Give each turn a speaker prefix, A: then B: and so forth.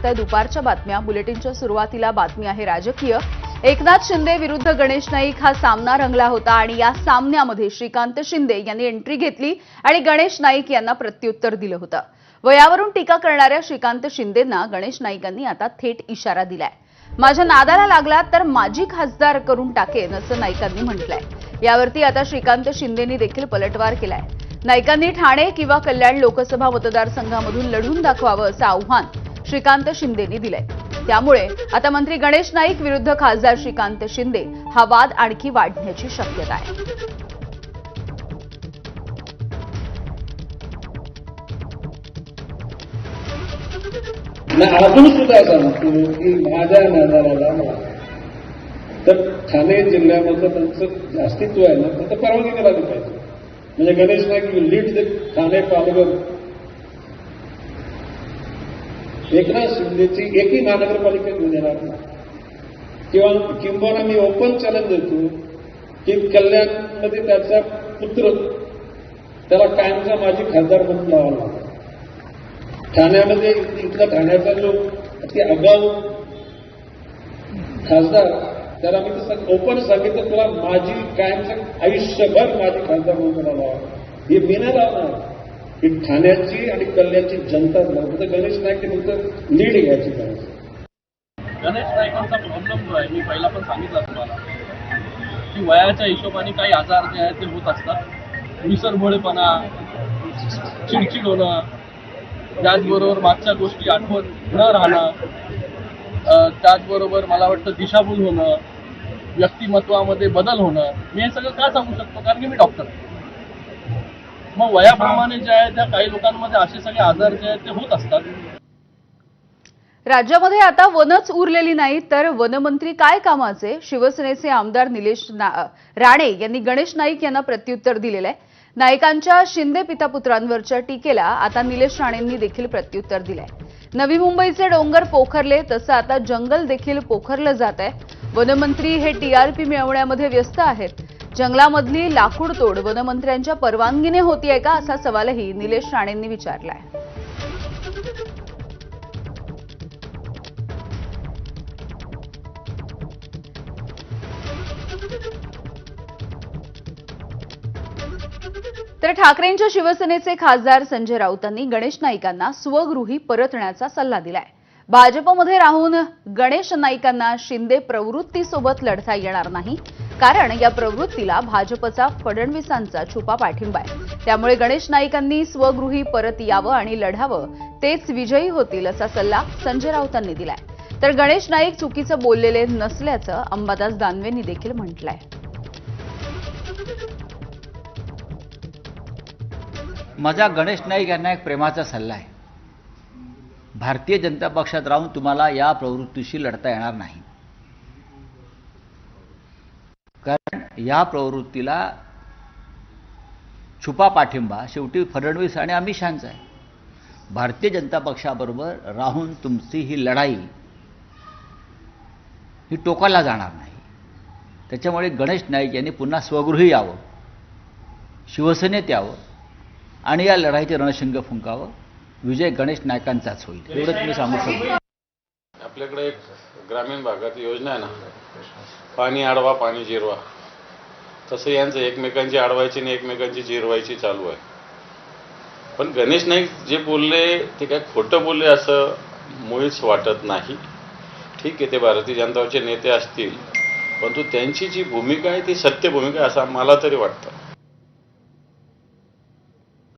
A: तर दुपारच्या बातम्या बुलेटिनच्या सुरुवातीला बातमी आहे राजकीय। एकनाथ शिंदे विरुद्ध गणेश नाईक हा सामना रंगला होता आणि या सामन्यामध्ये श्रीकांत शिंदे यांनी एंट्री घेतली आणि गणेश नाईक यांना प्रत्युत्तर दिलं होतं। वयावरून टीका करणाऱ्या श्रीकांत शिंदेंना गणेश नाईकांनी आता थेट इशारा दिलाय। माझ्या नादाला लागला तर माझी खासदार करून टाकेन असं नाईकांनी म्हटलंय। यावरती आता श्रीकांत शिंदेंनी देखील पलटवार केलाय। नाईकांनी ठाणे किंवा कल्याण लोकसभा मतदारसंघामधून लढून दाखवावं असं आव्हान श्रीकांत शिंदेंनी दिलंय। त्यामुळे आता मंत्री गणेश नाईक विरुद्ध खासदार श्रीकांत शिंदे हा वाद आणखी वाढण्याची शक्यता आहे।
B: मैं अजून सुद्धा सांगतो की माझ्या नादाला लागला तर ठाणे जिल्ह्यामध्ये त्यांचं अस्तित्व आहे ना, तर परवानगी करायला पाहिजे। म्हणजे गणेश नाईक लीड द ठाणे पालघर एकनाथ शिंदेची एकही महानगरपालिका घेऊन येणार नाही। किंवा मी ओपन चॅलेंज देतो की कल्याणमध्ये त्याचा पुत्र त्याला कायमचा माझी खासदार म्हणून लावावा लागला। ठाण्यामध्ये इथला ठाण्याचा जो अति आगाऊ खासदार त्याला मी तसं ओपन सांगितलं, तुला माझी कायमचं आयुष्यभर माझी खासदार म्हणून लावा। हे मी नाही लावणार, ही ठाण्याची आणि कल्याणची जनता लावते। गणेश नाईक फक्त लीड घ्यायची गरज।
C: गणेश नाईकांचा प्रॉब्लेम जो आहे, मी पहिला पण सांगितलं तुम्हाला की वयाच्या हिशोबाने काही आजार जे आहेत ते होत असतात। विसरभोळेपणा, चिडचिड होणं, त्याचबरोबर मागच्या गोष्टी आठवण न राहणं, त्याचबरोबर मला वाटतं दिशाभूल होणं, व्यक्तिमत्वामध्ये बदल होणं। मी हे सगळं का सांगू शकतो, कारण की मी डॉक्टर आहे। मग वयाप्रमाणे जे आहे त्या काही लोकांमध्ये असे सगळे आजार जे आहेत ते होत असतात।
A: राज्यामध्ये आता वनच उरलेली नाही तर वनमंत्री काय कामाचे? शिवसेनेचे आमदार निलेश राणे यांनी गणेश नाईक यांना प्रत्युत्तर दिलेलं आहे। नाईकांच्या शिंदे पितापुत्रांवरच्या टीकेला आता निलेश राणेंनी देखील प्रत्युत्तर दिलंय। नवी मुंबईचे डोंगर पोखरले तसं आता जंगल देखील पोखरलं जात आहे। वनमंत्री हे टीआरपी मिळवण्यामध्ये व्यस्त आहेत। जंगलामधली लाकूड तोड वनमंत्र्यांच्या परवानगीने होतीये का असा सवालही निलेश राणेंनी विचारलाय। तर ठाकरेंच्या शिवसेनेचे खासदार संजय राऊतांनी गणेश नाईकांना स्वगृही परतण्याचा सल्ला दिलाय। भाजपमध्ये राहून गणेश नाईकांना शिंदे प्रवृत्तीसोबत लढता येणार नाही, कारण या प्रवृत्तीला भाजपचा फडणवीसांचा छुपा पाठिंबा आहे। त्यामुळे गणेश नाईकांनी स्वगृही परत यावं आणि लढावं, तेच विजयी होतील असा सल्ला संजय राऊतांनी दिलाय। तर गणेश नाईक चुकीचं बोललेले नसल्याचं अंबादास दानवेंनी देखील म्हटलंय।
D: माझा गणेश नाईक यांना एक प्रेमाचा सल्ला आहे। भारतीय जनता पक्षात राहून तुम्हाला या प्रवृत्तीशी लढता येणार नाही, कारण या प्रवृत्तीला छुपा पाठिंबा शेवटी फडणवीस आणि अमित शहांचा आहे। भारतीय जनता पक्षाबरोबर राहून तुमची ही लढाई ही टोकाला जाणार नाही। त्याच्यामुळे गणेश नाईक यांनी पुन्हा स्वगृही यावं, शिवसेनेत यावं आणि या लढाईचे रणशिंग फुंकावं। विजय गणेश नाईकांचाच होईल, एवढंच मी सांगू शकतो।
E: आपल्याकडे एक ग्रामीण भागात योजना आहे ना, पाणी अडवा पाणी जिरवा, तसं यांचं एकमेकांची अडवायची आणि एकमेकांची जिरवायची चालू आहे। पण गणेश नाईक जे बोलले ते काय खोटं बोलले असं मुळीच वाटत नाही। ठीक आहे, ते भारतीय जनता पक्षाचे नेते असतील, परंतु त्यांची जी भूमिका आहे ती सत्य भूमिका आहे असं मला तरी वाटतं।